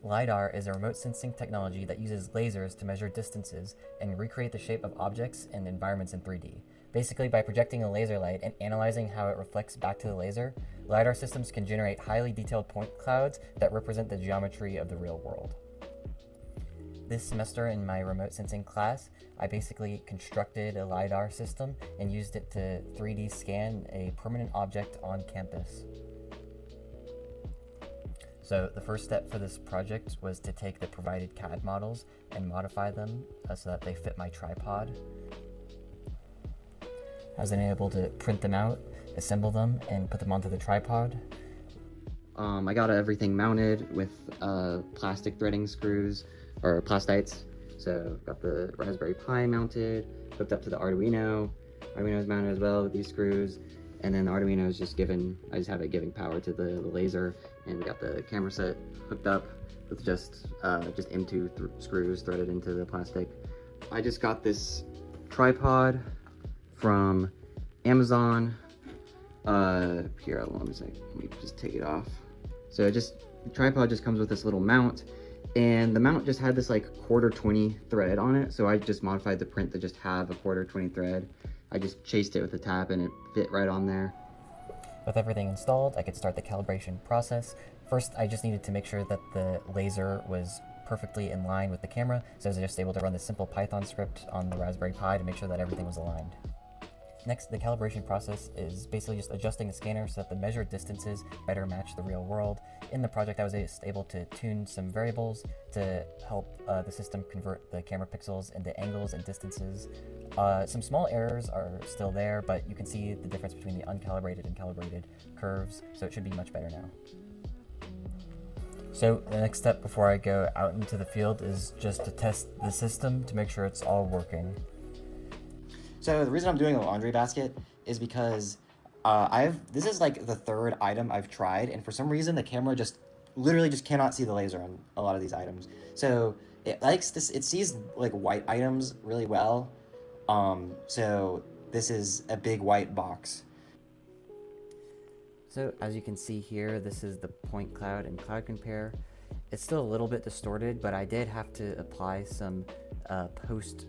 Lidar is a remote sensing technology that uses lasers to measure distances and recreate the shape of objects and environments in 3D. Basically, by projecting a laser light and analyzing how it reflects back to the laser, Lidar systems can generate highly detailed point clouds that represent the geometry of the real world. This semester in my remote sensing class, I basically constructed a Lidar system and used it to 3D scan a permanent object on campus. So the first step for this project was to take the provided CAD models and modify them so that they fit my tripod. I was then able to print them out, assemble them, and put them onto the tripod. I got everything mounted with plastic threading screws, or plastites. So got the Raspberry Pi mounted, hooked up to the Arduino. Arduino is mounted as well with these screws. And then the Arduino is just I just have it giving power to the laser, and we got the camera set hooked up with just M2 screws threaded into the plastic. I just got this tripod from Amazon. Here, let me just take it off. So the tripod just comes with this little mount, and the mount just had this like 1/4-20 thread on it. So I just modified the print to just have a 1/4-20 thread. I just chased it with a tap and it fit right on there. With everything installed, I could start the calibration process. First, I just needed to make sure that the laser was perfectly in line with the camera, so I was just able to run this simple Python script on the Raspberry Pi to make sure that everything was aligned. Next, the calibration process is basically just adjusting the scanner so that the measured distances better match the real world. In the project, I was just able to tune some variables to help the system convert the camera pixels into angles and distances. Some small errors are still there, but you can see the difference between the uncalibrated and calibrated curves, so it should be much better now. So the next step before I go out into the field is just to test the system to make sure it's all working. So the reason I'm doing a laundry basket is because this is like the third item I've tried, and for some reason the camera literally cannot see the laser on a lot of these items. So it sees like white items really well. So this is a big white box. So as you can see here, this is the point cloud and cloud compare. It's still a little bit distorted, but I did have to apply some post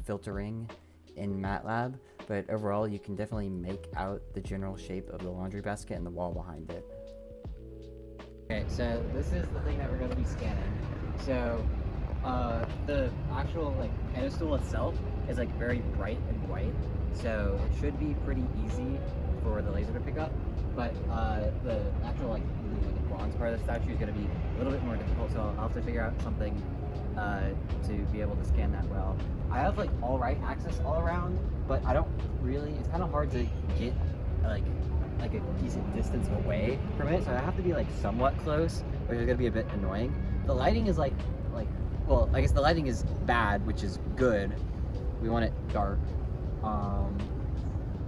filtering in MATLAB, but overall you can definitely make out the general shape of the laundry basket and the wall behind it. Okay, so this is the thing that we're going to be scanning. So the actual pedestal itself is very bright and white, so it should be pretty easy for the laser to pick up, but the actual the bronze part of the statue is going to be a little bit more difficult, so I'll have to figure out something to be able to scan that well. I have all right access all around, but I don't really, it's kind of hard to get like a decent distance away from it, so I have to be somewhat close, which is going to be a bit annoying. The lighting is well, I guess the lighting is bad, which is good. We want it dark.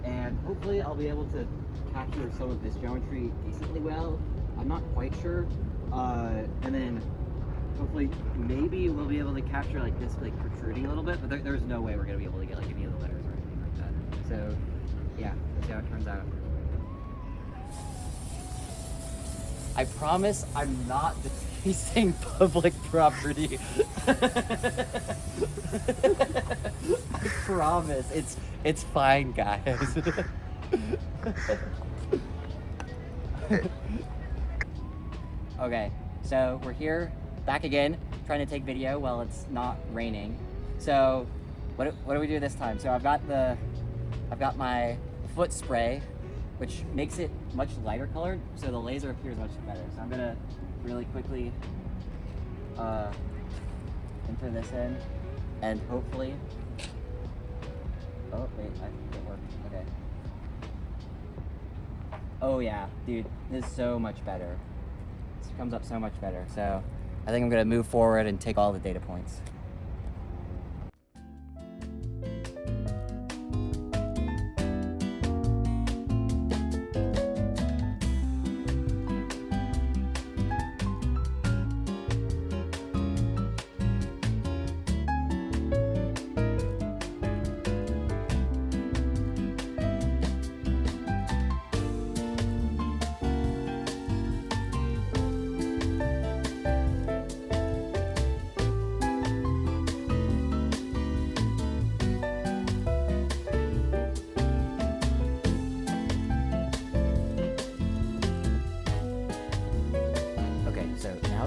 And hopefully I'll be able to capture some of this geometry decently well. I'm not quite sure. And then hopefully maybe we'll be able to capture this protruding a little bit, but there's no way we're gonna be able to get any of the letters or anything like that. So yeah, let's see how it turns out. I promise I'm not defacing public property. I promise. It's fine, guys. Okay, so we're here, back again, trying to take video while it's not raining. So what do we do this time? So I've got my foot spray, which makes it much lighter colored, so the laser appears much better. So I'm gonna really quickly enter this in, and hopefully, oh wait, it worked, okay. Oh yeah, dude, this is so much better. This comes up so much better. So I think I'm gonna move forward and take all the data points.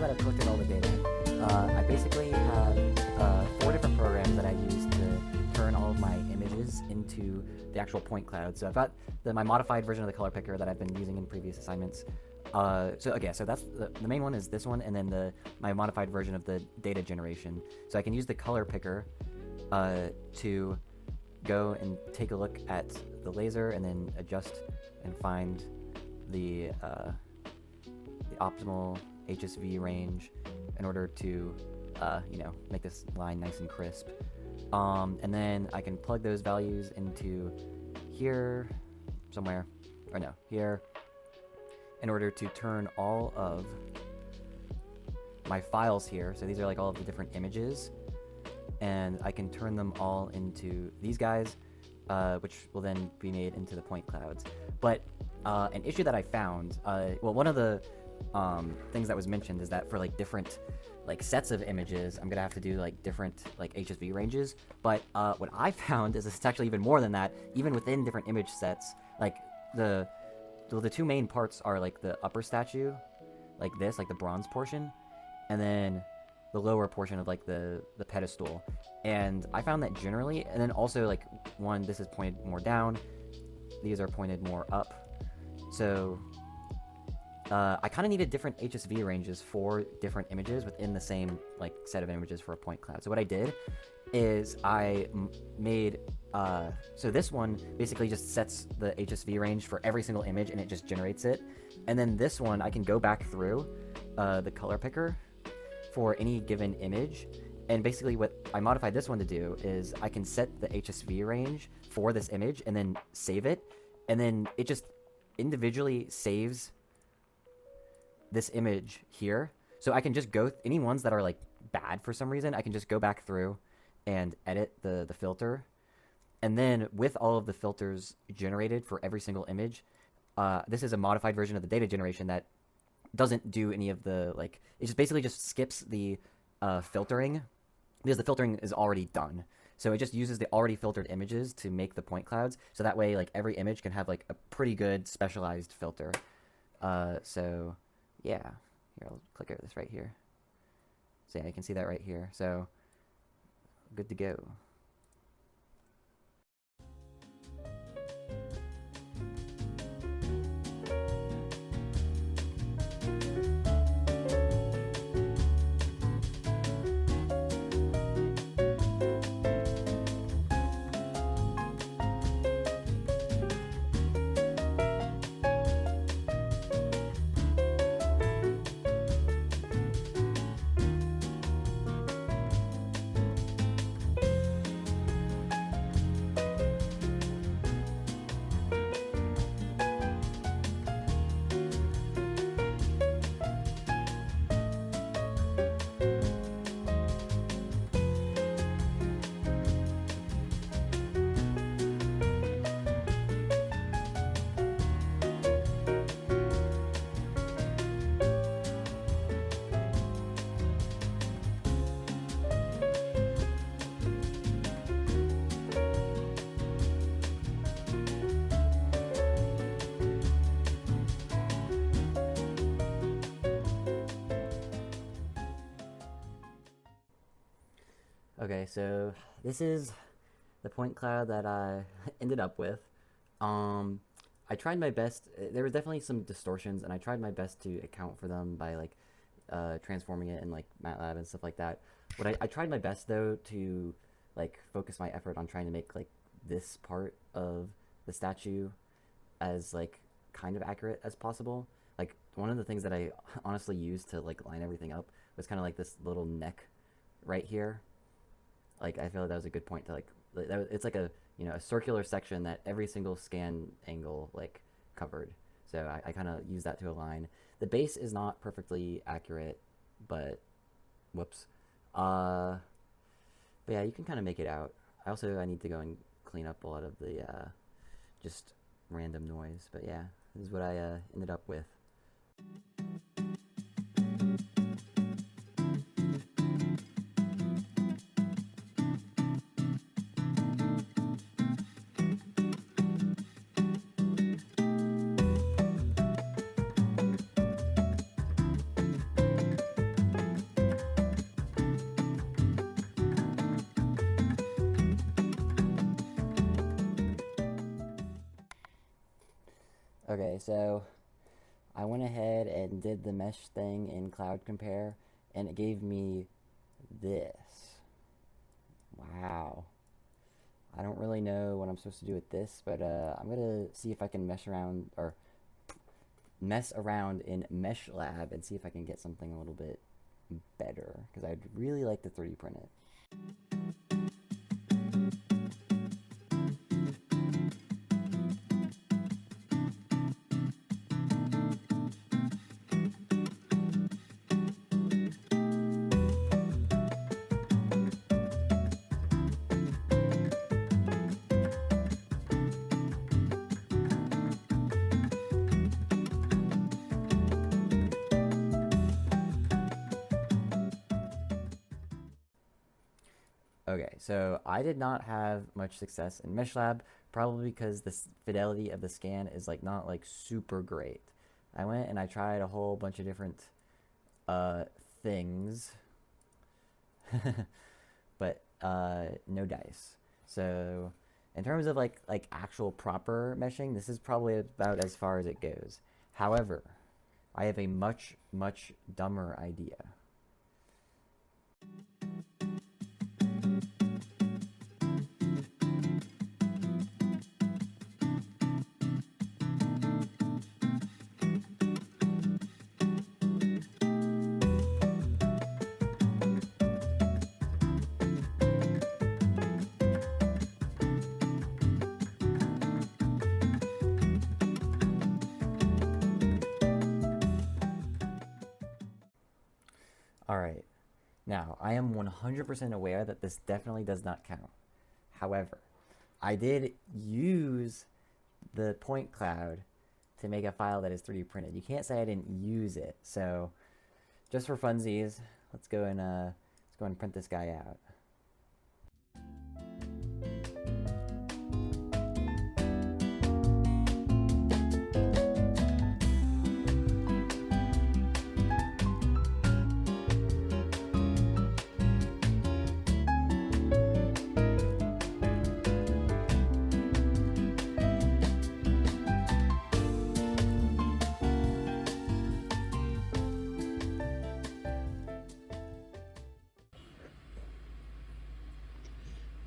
that I've collected all the data, I basically have 4 different programs that I use to turn all of my images into the actual point cloud. So I've got my modified version of the color picker that I've been using in previous assignments. So that's the main one is this one, and then my modified version of the data generation. So I can use the color picker to go and take a look at the laser and then adjust and find the optimal HSV range in order to make this line nice and crisp. And then I can plug those values into here somewhere, or no, here, in order to turn all of my files here. So these are like all of the different images, and I can turn them all into these guys, which will then be made into the point clouds. But an issue that I found, well, one of the things that was mentioned is that for like different like sets of images, I'm gonna have to do like different like HSV ranges. But what I found is it's actually even more than that. Even within different image sets, like the 2 main parts are like the upper statue, like this, like the bronze portion, and then the lower portion of like the pedestal. And I found that generally, and then also like this is pointed more down, these are pointed more up. So I kind of needed different HSV ranges for different images within the same like set of images for a point cloud. So what I did is I made so this one basically just sets the HSV range for every single image and it just generates it. And then this one I can go back through the color picker for any given image. And basically what I modified this one to do is I can set the HSV range for this image and then save it. And then it just individually saves this image here. So I can just go, any ones that are like bad for some reason, I can just go back through and edit the filter. And then with all of the filters generated for every single image, this is a modified version of the data generation that doesn't do any of the, like, it just basically just skips the filtering, because the filtering is already done. So it just uses the already filtered images to make the point clouds. So that way, like, every image can have like a pretty good specialized filter. So yeah, here, I'll click over this right here. So yeah, you can see that right here. So good to go. Okay, so this is the point cloud that I ended up with. I tried my best. There was definitely some distortions, and I tried my best to account for them by like transforming it in like MATLAB and stuff like that. I tried my best though to like focus my effort on trying to make like this part of the statue as like kind of accurate as possible. Like one of the things that I honestly used to like line everything up was kind of like this little neck right here. Like I feel like that was a good point to like it's like a, you know, a circular section that every single scan angle like covered. So I kind of use that to align. The base is not perfectly accurate, but whoops. But yeah, you can kind of make it out. I need to go and clean up a lot of the just random noise. But yeah, this is what I ended up with. Okay, so I went ahead and did the mesh thing in Cloud Compare, and it gave me this. Wow. I don't really know what I'm supposed to do with this, but I'm gonna see if I can mess around in Mesh Lab and see if I can get something a little bit better, because I'd really like to 3D print it. Okay, so I did not have much success in Mesh Lab, probably because the fidelity of the scan is like not like super great. I went and I tried a whole bunch of different things, but no dice. So in terms of like actual proper meshing, this is probably about as far as it goes. However, I have a much dumber idea. All right. Now, I am 100% aware that this definitely does not count. However, I did use the point cloud to make a file that is 3D printed. You can't say I didn't use it. So, just for funsies, let's go and print this guy out.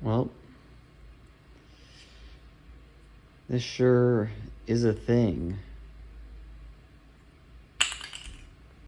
Well, this sure is a thing.